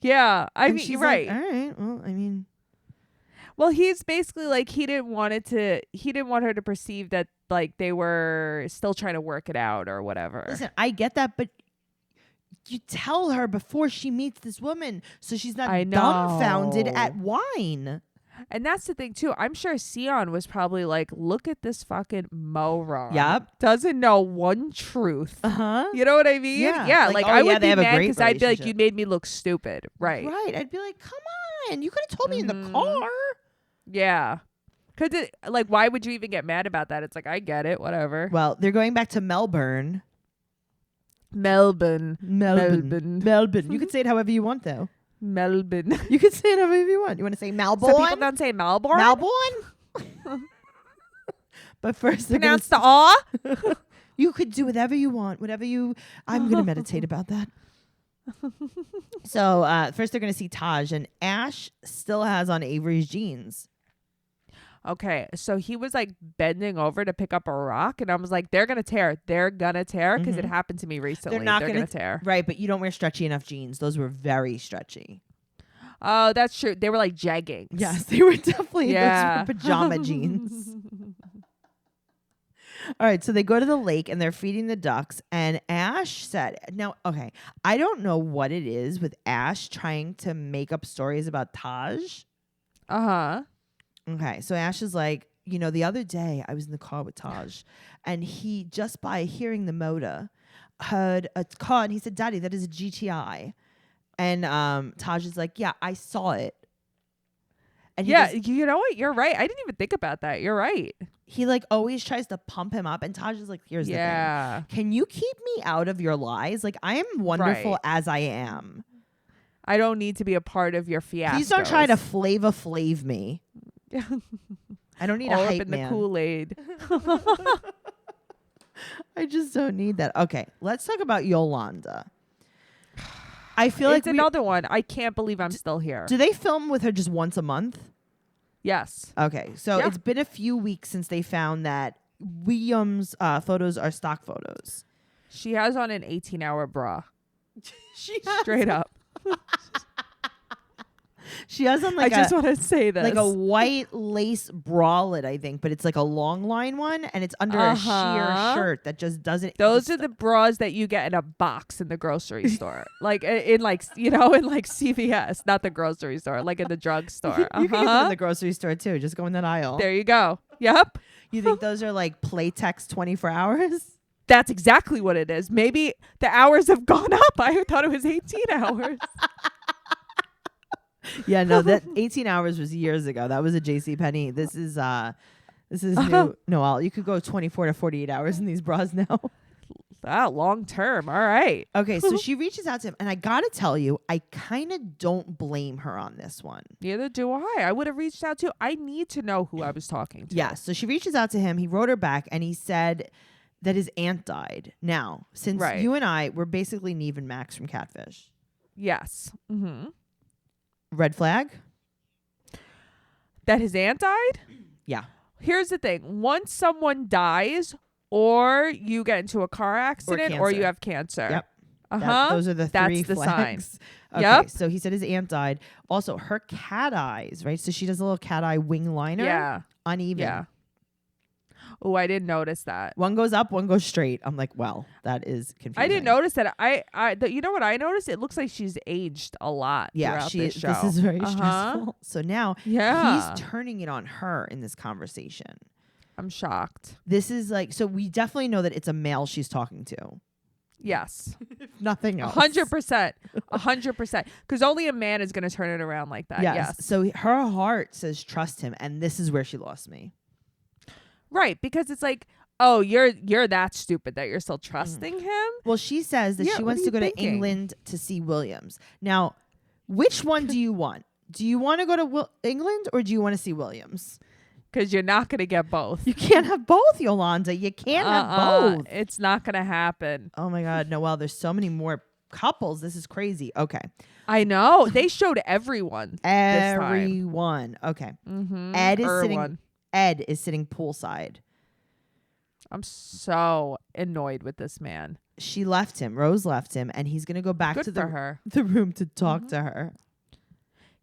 S2: Yeah. I
S1: And
S2: mean,
S1: she's
S2: you're
S1: like,
S2: right.
S1: all right. Well, I mean,
S2: Well, he's basically like he didn't want her to perceive that like they were still trying to work it out or whatever.
S1: listen, I get that, but you tell her before she meets this woman so she's not
S2: I know.
S1: dumbfounded at wine.
S2: And that's the thing too. I'm sure Sion was probably like, look at this fucking moron.
S1: Yep.
S2: Doesn't know one truth.
S1: Uh-huh.
S2: You know what I mean?
S1: Yeah. Like,
S2: I
S1: oh, yeah,
S2: would
S1: they
S2: be
S1: have a
S2: mad
S1: great
S2: because I'd be like,
S1: relationship.
S2: you made me look stupid. Right.
S1: Right. I'd be like, come on. You could have told me in the
S2: Mhm.
S1: car.
S2: Yeah. Like, why would you even get mad about that? It's like, I get it. Whatever.
S1: Well, they're going back to Melbourne.
S2: Melbourne.
S1: Melbourne. You can say it however you want, though.
S2: Melbourne.
S1: You can say it however you want. You want to say Melbourne?
S2: So people don't say Melbourne?
S1: Melbourne? But first, they're gonna
S2: Pronounce the R?
S1: you could do whatever you want. I'm going to meditate about that. So first, they're going to see Taj, and Ash still has on Avery's jeans.
S2: Okay, so he was like bending over to pick up a rock, and I was like, they're gonna tear. They're gonna tear because it happened to me recently.
S1: They're not
S2: gonna
S1: gonna
S2: tear.
S1: Right, but you don't wear stretchy enough jeans. Those were very stretchy.
S2: Oh, that's true. They were like jeggings.
S1: Yes, they were definitely
S2: Yeah.
S1: those were pajama jeans. All right, so they go to the lake and they're feeding the ducks. And Ash said, now, okay, I don't know what it is with Ash trying to make up stories about Taj.
S2: Uh-huh.
S1: Okay, so Ash is like, the other day I was in the car with Taj, and he, just by hearing the motor, heard a car, and he said, Daddy, that is a GTI. And Taj is like, yeah, I saw it. And he
S2: Yeah,
S1: goes-
S2: you know what? You're right. I didn't even think about that. You're right.
S1: he like always tries to pump him up, and Taj is like, here's the
S2: Yeah.
S1: thing. Can you keep me out of your lies? Like, I am wonderful
S2: Right.
S1: as I am.
S2: I don't need to be a part of your fiasco.
S1: Please don't try to Flava Flav me. I don't need
S2: all
S1: a
S2: up
S1: hype
S2: in
S1: man.
S2: the Kool-Aid.
S1: I just don't need that. Okay, let's talk about Yolanda. I feel like
S2: It's another one. I can't believe I'm still here.
S1: do they film with her just once a month?
S2: Yes.
S1: Okay, so
S2: Yeah.
S1: it's been a few weeks since they found that Williams photos are stock photos.
S2: She has on an 18-hour bra.
S1: She
S2: Straight up.
S1: She has on like
S2: I just want to say this.
S1: like a white lace bralette, I think, but it's like a long line one, and it's under a sheer shirt that just doesn't.
S2: Those are the bras that you get in a box in the grocery store, like in like in like CVS, not the grocery store, like in the drugstore.
S1: You can get them in the grocery store too. Just go in that aisle.
S2: There you go. Yep.
S1: You think those are like Playtex 24 hours?
S2: That's exactly what it is. Maybe the hours have gone up. I thought it was 18 hours.
S1: Yeah, no, that 18 hours was years ago. That was a JCPenney. This is new. Noelle, you could go 24 to 48 hours in these bras now.
S2: Long term. All right.
S1: Okay, so she reaches out to him, and I gotta tell you, I kind of don't blame her on this one.
S2: Neither do I. I would have reached out to. I need to know who I was talking to.
S1: Yeah, so she reaches out to him. He wrote her back, and he said that his aunt died. Now, since you and I were basically Neve and Max from Catfish.
S2: Yes. Mm-hmm.
S1: Red flag?
S2: That his aunt died?
S1: Yeah.
S2: Here's the thing. Once someone dies, or you get into a car accident, or you have cancer.
S1: Yep. Those are the three flags. Okay,
S2: Yep.
S1: So he said his aunt died. Also, her cat eyes, right? So she does a little cat eye wing liner.
S2: Yeah.
S1: Uneven.
S2: Yeah. Oh, I didn't notice that.
S1: One goes up, one goes straight. I'm like, well, that is confusing.
S2: I didn't notice that. You know what I noticed? It looks like she's aged a lot.
S1: Yeah,
S2: this show.
S1: This is very stressful. So now he's turning it on her in this conversation.
S2: I'm shocked.
S1: This is like, so we definitely know that it's a male she's talking to.
S2: Yes.
S1: Nothing else.
S2: 100%. 100%. Because only a man is going to turn it around like that. Yes.
S1: So her heart says trust him, and this is where she lost me.
S2: Right, because it's like, oh, you're that stupid that you're still trusting him?
S1: Well, she says that she wants to go to England to see Williams. Now, which one do you want? Do you want to go to England, or do you want to see Williams?
S2: Because you're not going to get both.
S1: You can't have both, Yolanda. You can't have both.
S2: It's not going to happen.
S1: Oh, my God. Noelle, there's so many more couples. This is crazy. Okay.
S2: I know. They showed everyone.
S1: Everyone. Okay.
S2: Mm-hmm.
S1: Ed is sitting poolside.
S2: I'm so annoyed with this man.
S1: She left him. Rose left him, and he's going to go back to the room to talk to her.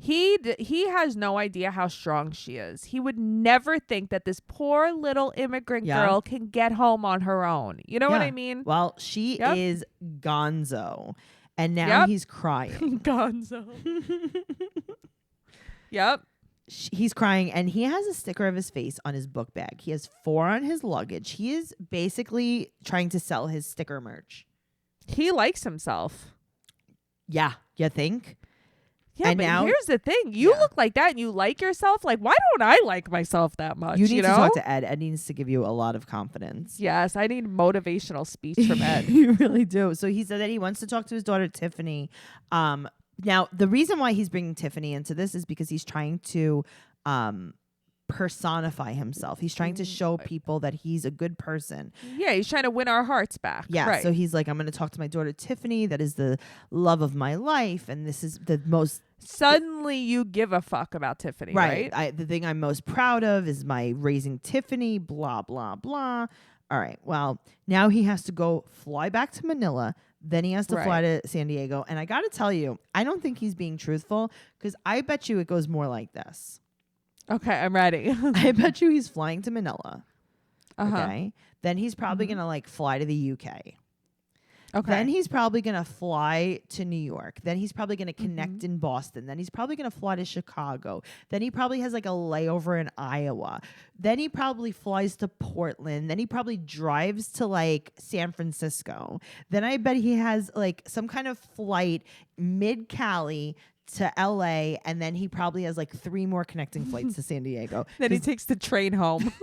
S2: He has no idea how strong she is. He would never think that this poor little immigrant girl can get home on her own. You know what I mean?
S1: Well, she is gonzo, and now he's crying.
S2: Gonzo. Yep.
S1: He's crying, and he has a sticker of his face on his book bag. He has 4 on his luggage. He is basically trying to sell his sticker merch.
S2: He likes himself.
S1: Yeah, you think?
S2: Yeah, but now, here's the thing. You look like that, and you like yourself. Like, why don't I like myself that much?
S1: You need to talk to Ed. Ed needs to give you a lot of confidence.
S2: Yes, I need motivational speech from Ed.
S1: You really do. So he said that he wants to talk to his daughter, Tiffany. Now, the reason why he's bringing Tiffany into this is because he's trying to personify himself. He's trying to show people that he's a good person.
S2: Yeah, he's trying to win our hearts back.
S1: Yeah, right. So he's like, I'm going to talk to my daughter, Tiffany. That is the love of my life. And this is the most...
S2: Suddenly you give a fuck about Tiffany, right?
S1: The thing I'm most proud of is my raising Tiffany, blah, blah, blah. All right, well, now he has to go fly back to Manila. Then he has to fly to San Diego. And I got to tell you, I don't think he's being truthful, because I bet you it goes more like this.
S2: Okay, I'm ready.
S1: I bet you he's flying to Manila. Okay. Then he's probably going to like fly to the UK. Okay. Then he's probably going to fly to New York. Then he's probably going to connect in Boston. Then he's probably going to fly to Chicago. Then he probably has like a layover in Iowa. Then he probably flies to Portland. Then he probably drives to like San Francisco. Then I bet he has like some kind of flight mid-Cali to LA, and then he probably has like 3 more connecting flights to San Diego.
S2: Then he takes the train home.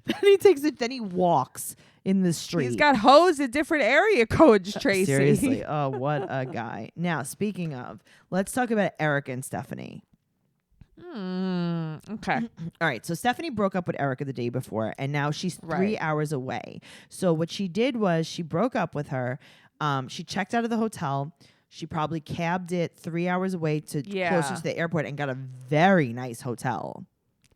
S1: Then he walks in the street.
S2: He's got hoes in different area codes, Tracy.
S1: Seriously. Oh, what a guy. Now, speaking of, let's talk about Erica and Stephanie.
S2: Okay.
S1: All right. So Stephanie broke up with Erica the day before, and now she's 3 hours away. So what she did was she broke up with her. She checked out of the hotel. She probably cabbed it 3 hours away to closer to the airport and got a very nice hotel.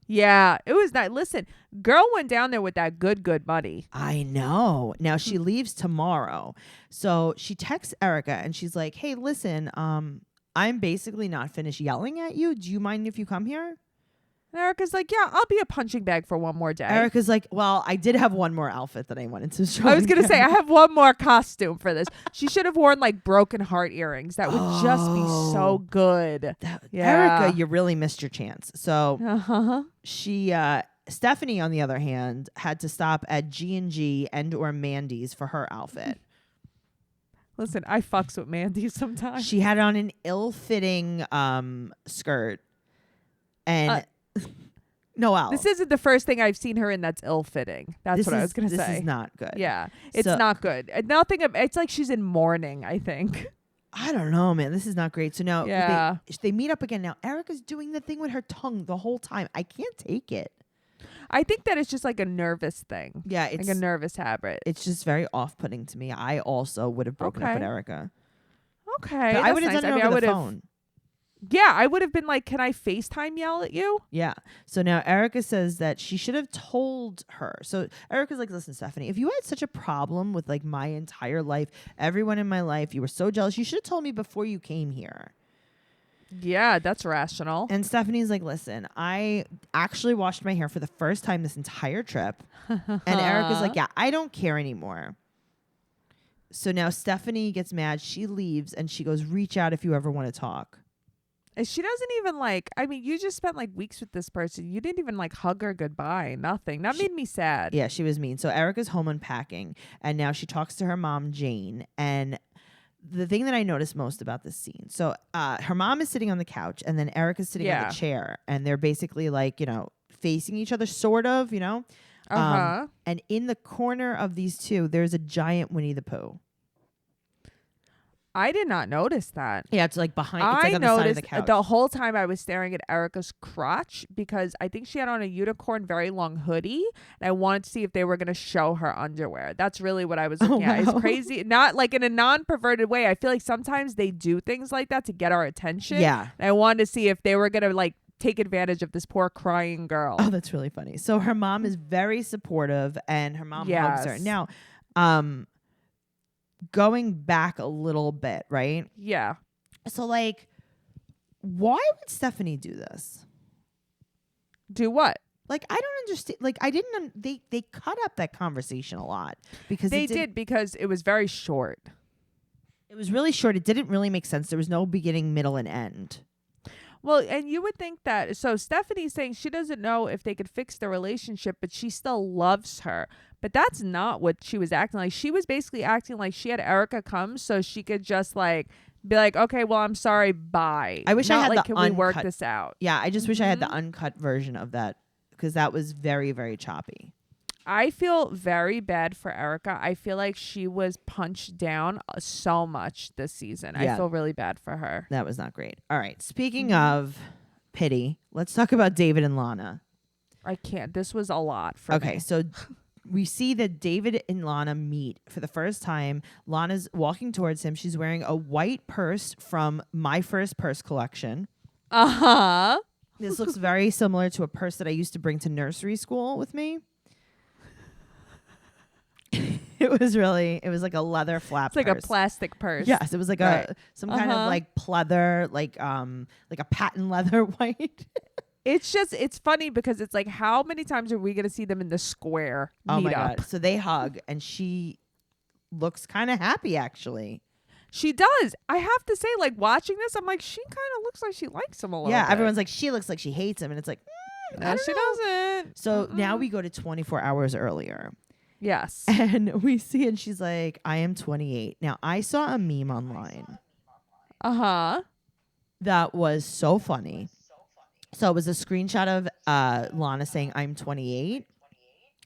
S2: Yeah, it was nice. Listen, girl went down there with that good money.
S1: I know. Now she leaves tomorrow. So she texts Erica and she's like, "Hey, listen, I'm basically not finished yelling at you. Do you mind if you come here?"
S2: And Erica's like, yeah, I'll be a punching bag for one more day.
S1: Erica's like, "Well, I did have one more outfit that I wanted to show."
S2: I was going to say, I have one more costume for this. She should have worn like broken heart earrings. That would just be so good.
S1: Erica, you really missed your chance. So
S2: Uh-huh.
S1: Stephanie, on the other hand, had to stop at G&G and or Mandy's for her outfit.
S2: Listen, I fucks with Mandy sometimes.
S1: She had on an ill-fitting skirt. And Noelle.
S2: This isn't the first thing I've seen her in that's ill-fitting. That's what I was going to say.
S1: This is not good.
S2: Yeah, it's
S1: So-
S2: not good. It's like she's in mourning, I think.
S1: I don't know, man. This is not great. So now
S2: Yeah.
S1: they meet up again. Now Erica's doing the thing with her tongue the whole time. I can't take it.
S2: I think that it's just like a nervous thing.
S1: Yeah, it's
S2: like a nervous habit.
S1: It's just very off-putting to me. I also would have broken up with
S2: Okay.
S1: Erica.
S2: Okay,
S1: But I would have
S2: nice.
S1: done it
S2: I
S1: over the
S2: would've-
S1: phone.
S2: Yeah, I would have been like, can I FaceTime yell at you?
S1: Yeah. So now Erica says that she should have told her. So Erica's like, "Listen, Stephanie, if you had such a problem with like my entire life, everyone in my life, you were so jealous, you should have told me before you came here."
S2: Yeah, that's rational.
S1: And Stephanie's like, "Listen, I actually washed my hair for the first time this entire trip." And Erica's like, "Yeah, I don't care anymore." So now Stephanie gets mad. She leaves and she goes, "Reach out if you ever want to talk."
S2: And she doesn't even like, I mean, you just spent like weeks with this person. You didn't even like hug her goodbye. Nothing. That made me sad.
S1: Yeah, she was mean. So Erica's home unpacking, and now she talks to her mom, Jane. And the thing that I noticed most about this scene, so her mom is sitting on the couch, and then Erica's sitting on the chair, and they're basically like, facing each other, sort of, and in the corner of these two, there's a giant Winnie the Pooh.
S2: I did not notice that.
S1: Yeah, it's like behind. It's like on the side of the couch.
S2: The whole time I was staring at Erica's crotch because I think she had on a unicorn very long hoodie, and I wanted to see if they were going to show her underwear. That's really what I was looking at. It's crazy. Not like in a non-perverted way. I feel like sometimes they do things like that to get our attention.
S1: Yeah.
S2: And I wanted to see if they were going to like take advantage of this poor crying girl.
S1: Oh, that's really funny. So her mom is very supportive, and her mom hugs her. Now, going back a little bit, right?
S2: Yeah.
S1: So, like, why would Stephanie do this?
S2: Do what?
S1: Like, I don't understand. Like, I didn't. They cut up that conversation a lot because
S2: They did because it was very short.
S1: It was really short. It didn't really make sense. There was no beginning, middle, and end.
S2: Well, and you would think that. So Stephanie's saying she doesn't know if they could fix the relationship, but she still loves her. But that's not what she was acting like. She was basically acting like she had Erica come so she could just like be like, okay, well, I'm sorry, bye.
S1: I wish I had
S2: like,
S1: the
S2: can we work
S1: uncut-
S2: this out?
S1: Yeah, I just wish I had the uncut version of that because that was very, very choppy.
S2: I feel very bad for Erica. I feel like she was punched down so much this season.
S1: Yeah.
S2: I feel really bad for her.
S1: That was not great. All right. Speaking of pity, let's talk about David and Lana.
S2: I can't. This was a lot for me.
S1: Okay, so we see that David and Lana meet for the first time. Lana's walking towards him. She's wearing a white purse from My First Purse collection.
S2: Uh-huh.
S1: This looks very similar to a purse that I used to bring to nursery school with me. It was like a leather flap
S2: It's like
S1: purse.
S2: a plastic purse.
S1: Yes, it was like some kind of like pleather, like a patent leather white.
S2: It's funny because it's like, how many times are we going to see them in the square
S1: Oh my
S2: meetup?
S1: God. So they hug and she looks kind of happy actually.
S2: She does. I have to say, like, watching this, I'm like, she kind of looks like she likes him a little bit.
S1: Everyone's like, she looks like she hates him. And it's like,
S2: No, she doesn't.
S1: So now we go to 24 hours earlier.
S2: Yes.
S1: And we see, and she's like, I am 28. Now, I saw a meme online
S2: Uh-huh.
S1: that was so funny. So it was a screenshot of Lana saying, I'm 28.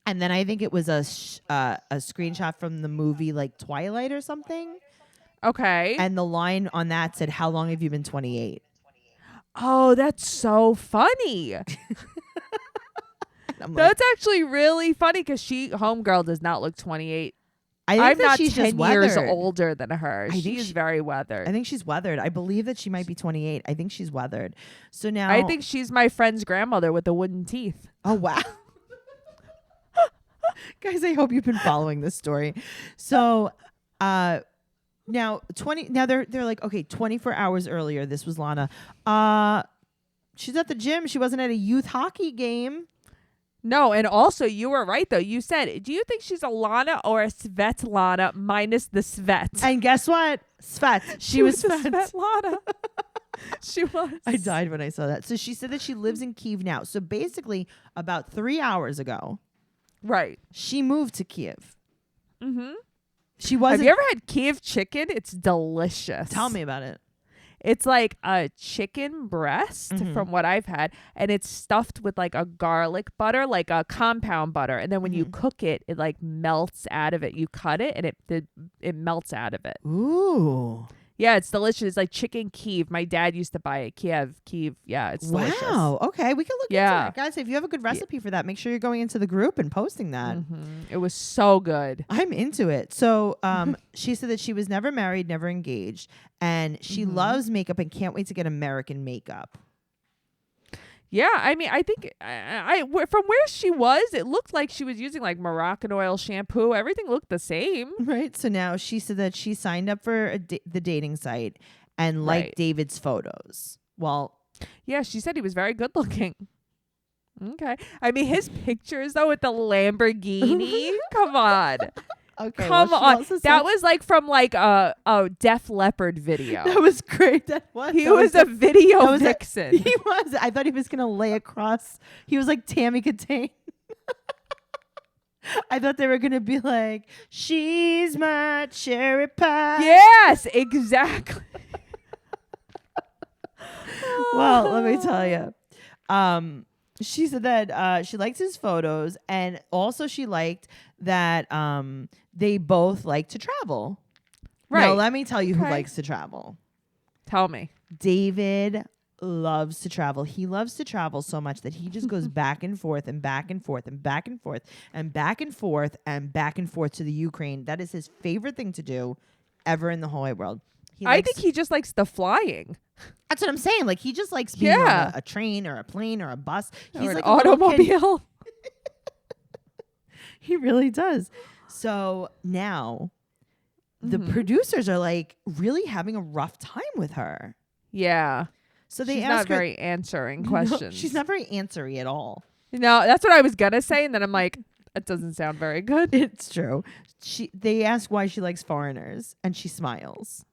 S1: And then I think it was a screenshot from the movie like Twilight or something.
S2: Okay.
S1: And the line on that said, how long have you been 28?
S2: Oh, that's so funny.
S1: I'm like,
S2: That's actually really funny because homegirl does not look 28
S1: I think
S2: I'm
S1: that
S2: not
S1: she's
S2: 10
S1: just
S2: years
S1: weathered.
S2: older than her.
S1: I think
S2: She's very weathered.
S1: I think she's weathered. I believe that she might be 28. I think she's weathered. So now
S2: I think she's my friend's grandmother with the wooden teeth.
S1: Oh wow. Guys, I hope you've been following this story. So now they're like, okay, 24 hours earlier, this was Lana. She's at the gym. She wasn't at a youth hockey game.
S2: No, and also you were right though. You said, do you think she's a Lana or a Svetlana minus the Svet?
S1: And guess what? Svet. She was
S2: a
S1: Svet.
S2: Svetlana. She was.
S1: I died when I saw that. So she said that she lives in Kyiv now. So basically, about 3 hours ago,
S2: Right.
S1: she moved to Kyiv.
S2: Mm-hmm.
S1: She wasn't.
S2: Have you ever had Kyiv chicken? It's delicious.
S1: Tell me about it.
S2: It's like a chicken breast from what I've had, and it's stuffed with like a garlic butter, like a compound butter. And then when you cook it, it like melts out of it. You cut it, and it melts out of it.
S1: Ooh.
S2: Yeah, it's delicious. It's like chicken Kyiv. My dad used to buy it. Kyiv. Yeah, it's delicious.
S1: Wow. Okay, we can look into
S2: Yeah.
S1: it. Guys, if you have a good recipe for that, make sure you're going into the group and posting that.
S2: It was so good.
S1: I'm into it. So she said that she was never married, never engaged, and she loves makeup and can't wait to get American makeup.
S2: Yeah, I mean, I think from where she was, it looked like she was using like Moroccan oil shampoo. Everything looked the same.
S1: Right. So now she said that she signed up for the dating site and liked David's photos. Well,
S2: yeah, she said he was very good looking. Okay. I mean, his pictures though with the Lamborghini. Come on.
S1: Okay.
S2: Come on. That was like from like a Def Leppard video.
S1: That was great.
S2: He was a video
S1: was
S2: vixen.
S1: He was. I thought he was gonna lay across. He was like Tammy Katane. I thought they were gonna be like, she's my cherry pie.
S2: Yes, exactly.
S1: Well, let me tell you. She said that she liked his photos, and also she liked that they both like to travel.
S2: Right.
S1: Now, let me tell you who likes to travel.
S2: Tell me.
S1: David loves to travel. He loves to travel so much that he just goes back and forth and back and forth and back and forth and back and forth and back and forth to the Ukraine. That is his favorite thing to do ever in the whole wide world.
S2: I think he just likes the flying.
S1: That's what I'm saying. Like, he just likes being on a train or a plane or a bus. He's
S2: or
S1: like
S2: an automobile.
S1: He really does. So now the producers are like really having a rough time with her.
S2: Yeah.
S1: So they
S2: she's
S1: ask
S2: not
S1: her,
S2: very answering questions.
S1: No, she's not very answery at all.
S2: No, that's what I was gonna say, and then I'm like, that doesn't sound very good.
S1: It's true. They ask why she likes foreigners, and she smiles.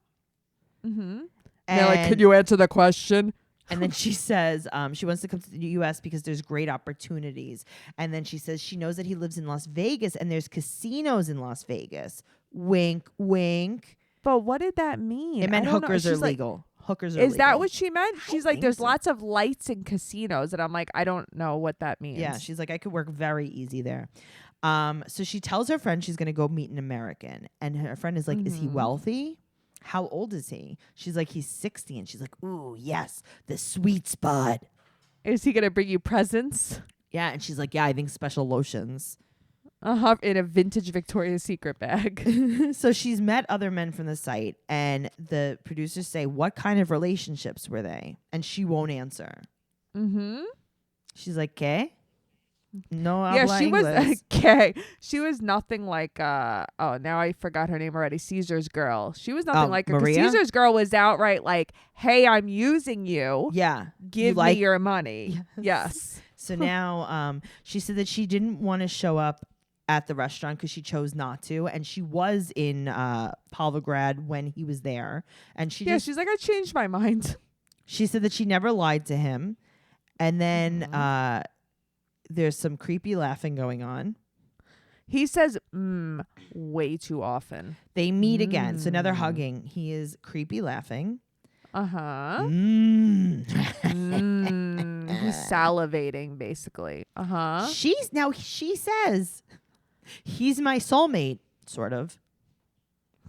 S2: Mm-hmm. And they're like, could you answer the question?
S1: And then she says she wants to come to the U.S. because there's great opportunities. And then she says she knows that he lives in Las Vegas and there's casinos in Las Vegas. Wink, wink.
S2: But what did that mean?
S1: It meant hookers are legal. Hookers are legal.
S2: Is that what she meant? She's like, there's
S1: so.
S2: lots of lights in casinos. And I'm like, I don't know what that means.
S1: Yeah, she's like, I could work very easy there. So she tells her friend she's going to go meet an American. And her friend is like, is he wealthy? How old is he? She's like, he's 60. And she's like, ooh, yes, the sweet spot.
S2: Is he going to bring you presents?
S1: Yeah. And she's like, yeah, I think special lotions.
S2: In a vintage Victoria's Secret bag.
S1: So she's met other men from the site. And the producers say, what kind of relationships were they? And she won't answer.
S2: Mm-hmm.
S1: She's like, ¿qué? No,
S2: yeah, she
S1: English.
S2: was okay. She was nothing like now I forgot her name already. Caesar's girl. She was nothing like her.
S1: Maria?
S2: Caesar's girl was outright like, "Hey, I'm using you.
S1: Yeah,
S2: give me your money." Yes.
S1: So now, she said that she didn't want to show up at the restaurant because she chose not to, and she was in Pavlograd when he was there, and she's
S2: like, I changed my mind.
S1: She said that she never lied to him, and then. There's some creepy laughing going on.
S2: He says, way too often.
S1: They meet again. So now they're hugging. He is creepy laughing.
S2: Uh-huh. He's salivating, basically. Uh-huh.
S1: She says, he's my soulmate, sort of.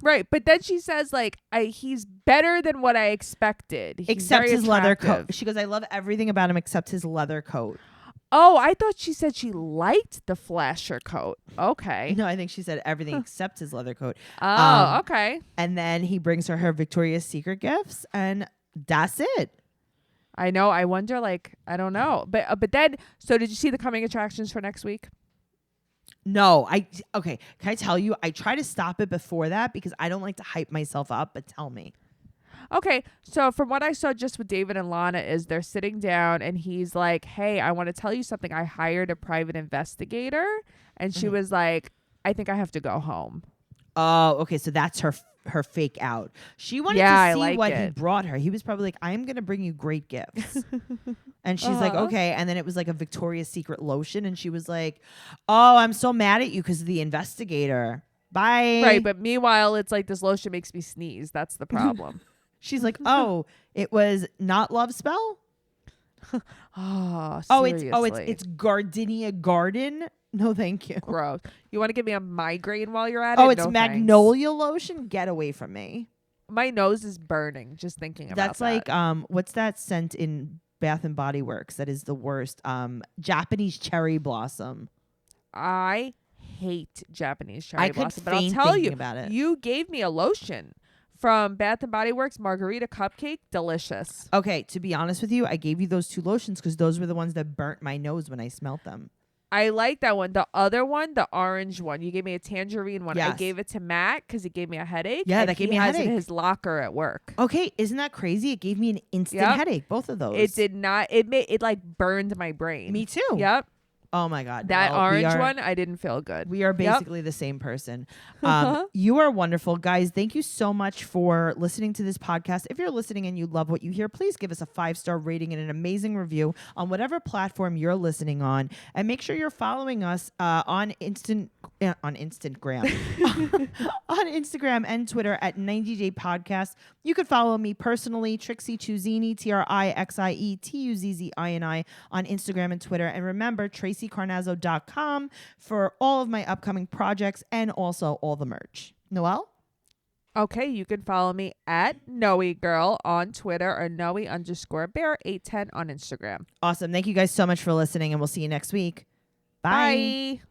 S2: Right. But then she says, like, he's better than what I expected. He's
S1: except his
S2: attractive.
S1: leather coat. She goes, I love everything about him except his leather coat.
S2: Oh, I thought she said she liked the flasher coat. Okay.
S1: No, I think she said everything except his leather coat.
S2: Oh, okay.
S1: And then he brings her Victoria's Secret gifts, and that's it.
S2: I know. I wonder, like, I don't know. But then, so did you see the coming attractions for next week?
S1: No, okay. Can I tell you? I try to stop it before that because I don't like to hype myself up. But tell me.
S2: Okay, so from what I saw just with David and Lana is they're sitting down and he's like, "Hey, I want to tell you something. I hired a private investigator," and she was like, "I think I have to go home."
S1: Oh, okay. So that's her fake out. She wanted
S2: Yeah,
S1: to see
S2: I like
S1: what he
S2: it.
S1: brought her. He was probably like, "I am gonna bring you great gifts," and she's like, "Okay." And then it was like a Victoria's Secret lotion, and she was like, "Oh, I'm so mad at you because of the investigator. Bye."
S2: Right, but meanwhile, it's like this lotion makes me sneeze. That's the problem.
S1: She's like, "Oh, it was not Love Spell.
S2: Oh,
S1: Oh,
S2: seriously.
S1: it's Gardenia Garden. No, thank you.
S2: Gross. You want to give me a migraine while you're at
S1: Oh,
S2: it?
S1: it's
S2: No,
S1: Magnolia lotion. Get away from me.
S2: thanks. My nose is burning just thinking about
S1: That's
S2: that.
S1: like what's that scent in Bath and Body Works that is the worst? Japanese cherry blossom.
S2: I hate Japanese cherry
S1: I could
S2: blossom, but I'll
S1: faint
S2: tell
S1: thinking
S2: you,
S1: about it.
S2: you gave me a lotion from Bath and Body Works, Margarita Cupcake, delicious.
S1: Okay, to be honest with you, I gave you those two lotions because those were the ones that burnt my nose when I smelled them.
S2: I like that one. The other one, the orange one, you gave me a tangerine one. I
S1: Yes.
S2: gave it to Matt because he gave me a headache.
S1: Yeah,
S2: and
S1: that gave
S2: he
S1: me a
S2: has it in
S1: headache.
S2: his locker at work.
S1: Okay, isn't that crazy? It gave me an instant
S2: Yep.
S1: headache. Both of those.
S2: It did not. It like burned my brain.
S1: Me too.
S2: Yep.
S1: Oh my God.
S2: That
S1: Well,
S2: orange one, I didn't feel good.
S1: We are
S2: Yep.
S1: basically the same person. You are wonderful. Guys, thank you so much for listening to this podcast. If you're listening and you love what you hear, please give us a 5-star rating and an amazing review on whatever platform you're listening on. And make sure you're following us on Instagram on Instagram and Twitter at 90 Day Podcast. You could follow me personally, Trixie Tuzini, TrixieTuzzini on Instagram and Twitter. And remember, TracyCarnazzo.com for all of my upcoming projects and also all the merch. Noelle?
S2: Okay, you can follow me at Noe Girl on Twitter or Noe_bear810 on Instagram.
S1: Awesome. Thank you guys so much for listening, and we'll see you next week. Bye.
S2: Bye.